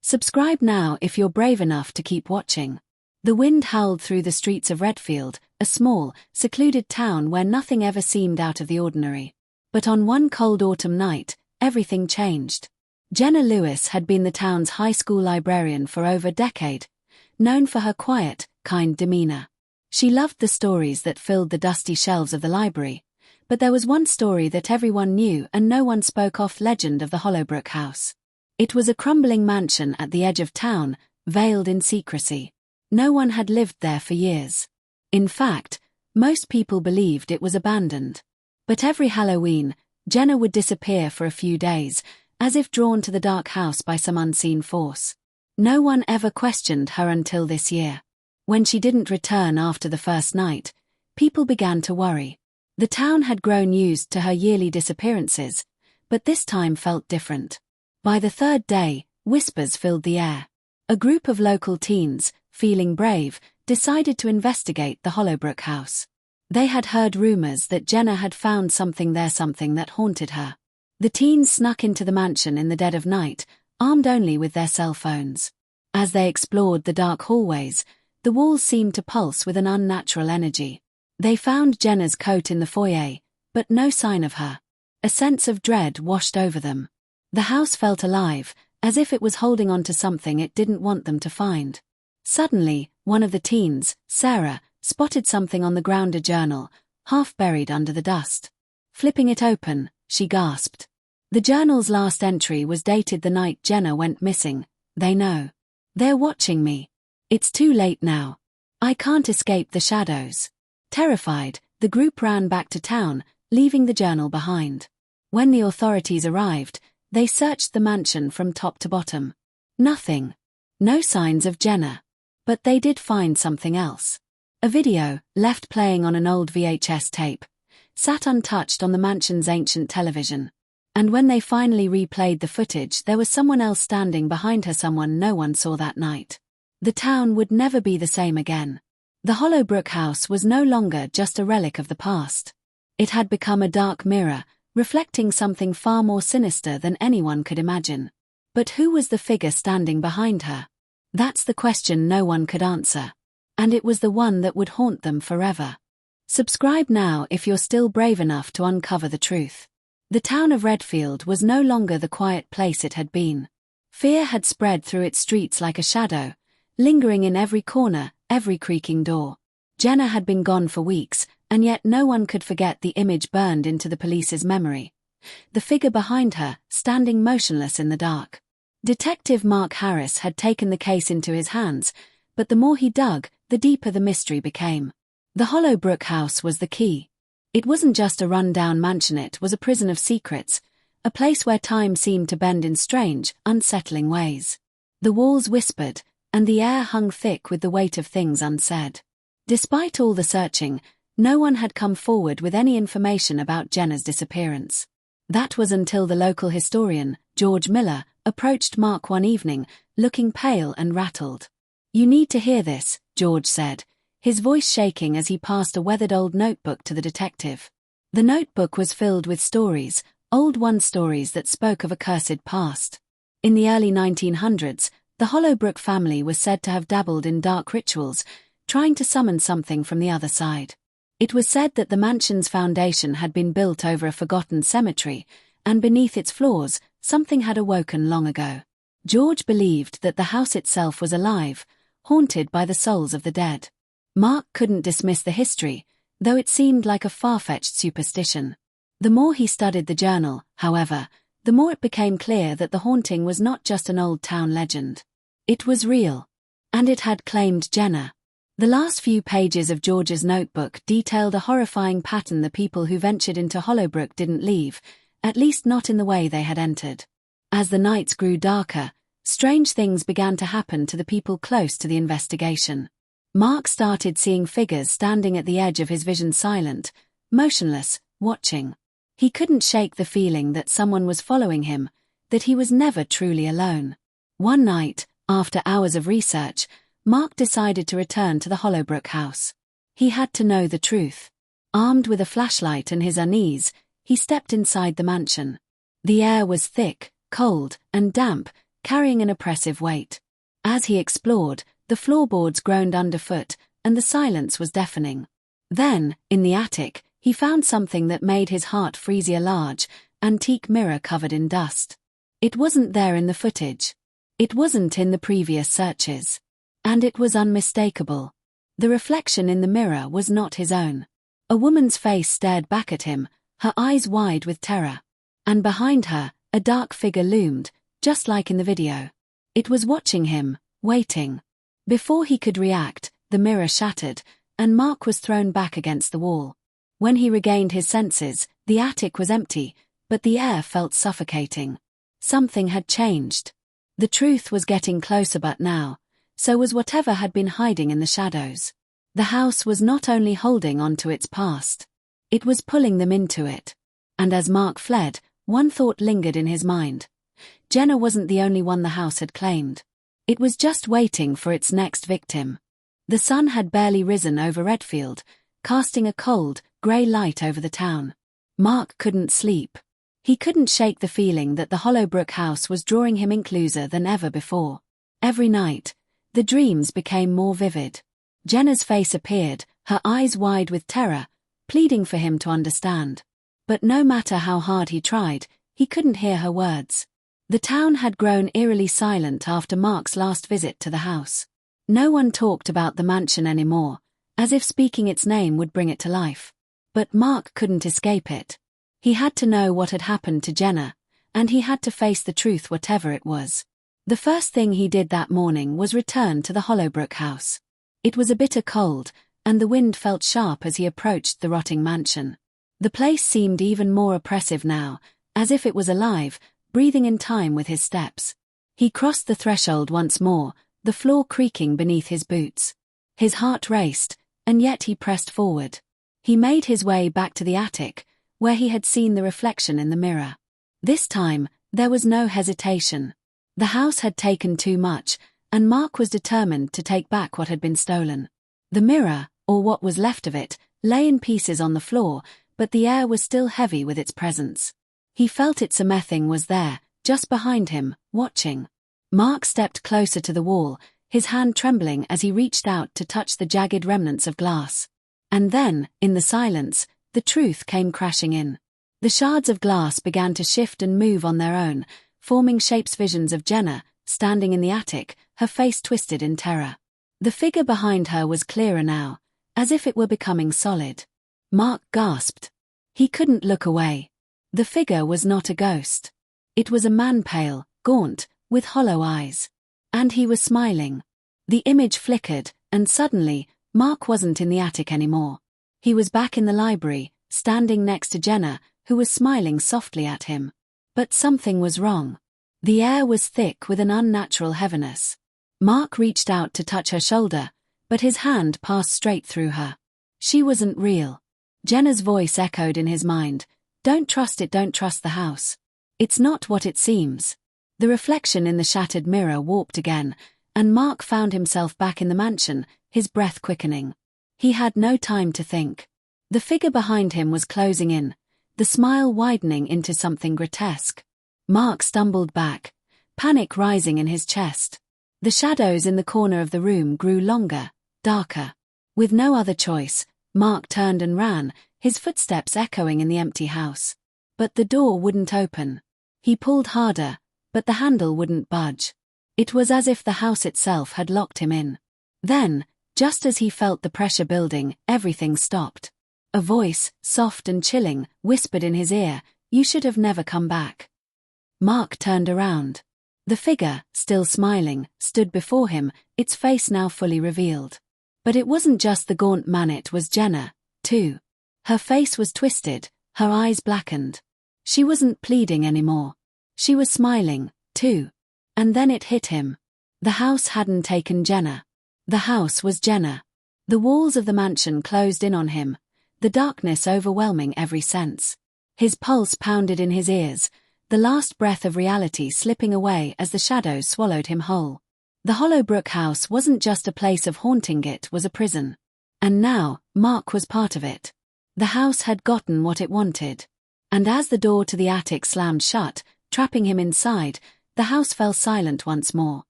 Subscribe now if you're brave enough to keep watching. The wind howled through the streets of Redfield, a small, secluded town where nothing ever seemed out of the ordinary. But on one cold autumn night, everything changed. Jenna Lewis had been the town's high school librarian for over a decade, known for her quiet, kind demeanor. She loved the stories that filled the dusty shelves of the library, but there was one story that everyone knew and no one spoke of: legend of the Hollowbrook House. It was a crumbling mansion at the edge of town, veiled in secrecy. No one had lived there for years. In fact, most people believed it was abandoned. But every Halloween, Jenna would disappear for a few days, as if drawn to the dark house by some unseen force. No one ever questioned her until this year. When she didn't return after the first night, people began to worry. The town had grown used to her yearly disappearances, but this time felt different. By the third day, whispers filled the air. A group of local teens, feeling brave, decided to investigate the Hollowbrook House. They had heard rumors that Jenna had found something there, something that haunted her. The teens snuck into the mansion in the dead of night, armed only with their cell phones. As they explored the dark hallways, the walls seemed to pulse with an unnatural energy. They found Jenna's coat in the foyer, but no sign of her. A sense of dread washed over them. The house felt alive, as if it was holding on to something it didn't want them to find. Suddenly, one of the teens, Sarah, spotted something on the ground: a journal, half buried under the dust. Flipping it open, she gasped. The journal's last entry was dated the night Jenna went missing. "They know. They're watching me. It's too late now. I can't escape the shadows." Terrified, the group ran back to town, leaving the journal behind. When the authorities arrived, they searched the mansion from top to bottom. Nothing. No signs of Jenna. But they did find something else. A video, left playing on an old VHS tape, sat untouched on the mansion's ancient television. And when they finally replayed the footage, there was someone else standing behind her, someone no one saw that night. The town would never be the same again. The Hollowbrook House was no longer just a relic of the past. It had become a dark mirror, reflecting something far more sinister than anyone could imagine. But who was the figure standing behind her? That's the question no one could answer. And it was the one that would haunt them forever. Subscribe now if you're still brave enough to uncover the truth. The town of Redfield was no longer the quiet place it had been. Fear had spread through its streets like a shadow, lingering in every corner, every creaking door. Jenna had been gone for weeks, and yet no one could forget the image burned into the police's memory. The figure behind her, standing motionless in the dark. Detective Mark Harris had taken the case into his hands, but the more he dug, the deeper the mystery became. The Hollowbrook House was the key. It wasn't just a run-down mansion, it was a prison of secrets, a place where time seemed to bend in strange, unsettling ways. The walls whispered, and the air hung thick with the weight of things unsaid. Despite all the searching, no one had come forward with any information about Jenna's disappearance. That was until the local historian, George Miller, approached Mark one evening, looking pale and rattled. "You need to hear this," George said, his voice shaking as he passed a weathered old notebook to the detective. The notebook was filled with stories, old stories that spoke of a cursed past. In the early 1900s, the Hollowbrook family was said to have dabbled in dark rituals, trying to summon something from the other side. It was said that the mansion's foundation had been built over a forgotten cemetery, and beneath its floors, something had awoken long ago. George believed that the house itself was alive, haunted by the souls of the dead. Mark couldn't dismiss the history, though it seemed like a far-fetched superstition. The more he studied the journal, however, the more it became clear that the haunting was not just an old town legend. It was real. And it had claimed Jenna. The last few pages of George's notebook detailed a horrifying pattern: the people who ventured into Hollowbrook didn't leave, at least not in the way they had entered. As the nights grew darker, strange things began to happen to the people close to the investigation. Mark started seeing figures standing at the edge of his vision, silent, motionless, watching. He couldn't shake the feeling that someone was following him, that he was never truly alone. One night, after hours of research, Mark decided to return to the Hollowbrook House. He had to know the truth. Armed with a flashlight and his unease, he stepped inside the mansion. The air was thick, cold, and damp, carrying an oppressive weight. As he explored, the floorboards groaned underfoot, and the silence was deafening. Then, in the attic, he found something that made his heart freeze. A large, antique mirror covered in dust. It wasn't there in the footage. It wasn't in the previous searches. And it was unmistakable. The reflection in the mirror was not his own. A woman's face stared back at him, her eyes wide with terror. And behind her, a dark figure loomed, just like in the video. It was watching him, waiting. Before he could react, the mirror shattered, and Mark was thrown back against the wall. When he regained his senses, the attic was empty, but the air felt suffocating. Something had changed. The truth was getting closer, but now, so was whatever had been hiding in the shadows. The house was not only holding on to its past. It was pulling them into it. And as Mark fled, one thought lingered in his mind. Jenna wasn't the only one the house had claimed. It was just waiting for its next victim. The sun had barely risen over Redfield, casting a cold, grey light over the town. Mark couldn't sleep. He couldn't shake the feeling that the Hollowbrook House was drawing him in closer than ever before. Every night, the dreams became more vivid. Jenna's face appeared, her eyes wide with terror, pleading for him to understand. But no matter how hard he tried, he couldn't hear her words. The town had grown eerily silent after Mark's last visit to the house. No one talked about the mansion anymore, as if speaking its name would bring it to life. But Mark couldn't escape it. He had to know what had happened to Jenna, and he had to face the truth, whatever it was. The first thing he did that morning was return to the Hollowbrook House. It was a bitter cold, and the wind felt sharp as he approached the rotting mansion. The place seemed even more oppressive now, as if it was alive, breathing in time with his steps. He crossed the threshold once more, the floor creaking beneath his boots. His heart raced, and yet he pressed forward. He made his way back to the attic, where he had seen the reflection in the mirror. This time, there was no hesitation. The house had taken too much, and Mark was determined to take back what had been stolen. The mirror, or what was left of it, lay in pieces on the floor, but the air was still heavy with its presence. He felt it. Something was there, just behind him, watching. Mark stepped closer to the wall, his hand trembling as he reached out to touch the jagged remnants of glass. And then, in the silence, the truth came crashing in. The shards of glass began to shift and move on their own, forming shapes. Visions of Jenna, standing in the attic, her face twisted in terror. The figure behind her was clearer now, as if it were becoming solid. Mark gasped. He couldn't look away. The figure was not a ghost. It was a man, pale, gaunt, with hollow eyes. And he was smiling. The image flickered, and suddenly, Mark wasn't in the attic anymore. He was back in the library, standing next to Jenna, who was smiling softly at him. But something was wrong. The air was thick with an unnatural heaviness. Mark reached out to touch her shoulder, but his hand passed straight through her. She wasn't real. Jenna's voice echoed in his mind. Don't trust it, don't trust the house. It's not what it seems. The reflection in the shattered mirror warped again, and Mark found himself back in the mansion, his breath quickening. He had no time to think. The figure behind him was closing in, the smile widening into something grotesque. Mark stumbled back, panic rising in his chest. The shadows in the corner of the room grew longer, darker. With no other choice, Mark turned and ran, his footsteps echoing in the empty house. But the door wouldn't open. He pulled harder, but the handle wouldn't budge. It was as if the house itself had locked him in. Then, just as he felt the pressure building, everything stopped. A voice, soft and chilling, whispered in his ear, "You should have never come back." Mark turned around. The figure, still smiling, stood before him, its face now fully revealed. But it wasn't just the gaunt man, it was Jenna, too. Her face was twisted, her eyes blackened. She wasn't pleading anymore. She was smiling, too. And then it hit him. The house hadn't taken Jenna. The house was Jenna. The walls of the mansion closed in on him, the darkness overwhelming every sense. His pulse pounded in his ears, the last breath of reality slipping away as the shadows swallowed him whole. The Hollowbrook House wasn't just a place of haunting, it was a prison. And now, Mark was part of it. The house had gotten what it wanted. And as the door to the attic slammed shut, trapping him inside, The house fell silent once more.